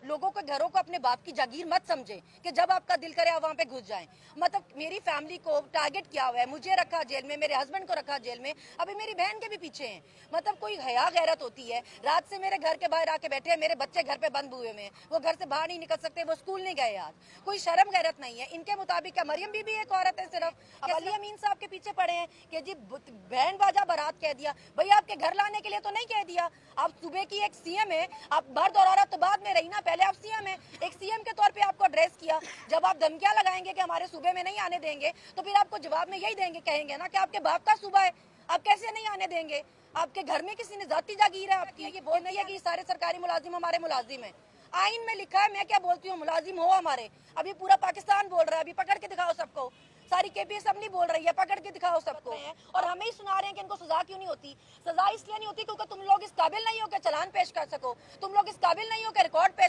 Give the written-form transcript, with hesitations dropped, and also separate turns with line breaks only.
लोगों के घरों को अपने बाप की जागीर मत समझे कि जब आपका दिल करे आप वहां पे घुस जाएं। मतलब मेरी फैमिली को टारगेट किया हुआ है, मुझे रखा जेल में, मेरे हस्बैंड को रखा जेल में, अभी मेरी बहन के भी पीछे हैं। मतलब कोई हया गैरत होती है। रात से मेरे घर के बाहर आके बैठे हैं, मेरे बच्चे घर पे बंद हुए में, वो घर से बाहर नहीं निकल सकते, वो स्कूल नहीं गए आज। कोई शर्म गैरत नहीं है इनके मुताबिक। क्या मरियम बीबी एक औरत है सिर्फ? अब अली अमीन साहब के पीछे पड़े हैं कि जी बैंड बाजा बारात कह दिया। भैया आपके घर लाने के लिए तो नहीं कह दिया। आप सूबे की एक सीएम है, आप मर्द और औरत तो बाद में रही ना, पहले आप सीएम है। एक सीएम के तौर पे आपको एड्रेस किया। जब आप धमकियां लगाएंगे कि हमारे सूबे में नहीं आने देंगे, तो फिर आपको जवाब में यही देंगे, कहेंगे ना कि आपके बाप का सूबा है, आप कैसे नहीं आने देंगे? आपके घर में किसी ने जाती जागीर है आपकी? ये बोल नहीं है कि सारे सरकारी मुलाजिम हमारे मुलाजिम है। आइन में लिखा है, मैं क्या बोलती हूँ, मुलाजिम हो हमारे। अभी पूरा पाकिस्तान बोल रहा है, अभी पकड़ के दिखाओ सबको। सारी केपी असेंबली बोल रही है, पकड़ के दिखाओ सबको। और हमें ही सुना रहे हैं कि इनको सजा क्यों नहीं होती। सजा इसलिए नहीं होती क्योंकि तुम लोग इस काबिल नहीं हो कि चालान पेश कर सको, तुम लोग इस काबिल नहीं हो कि रिकॉर्ड पेश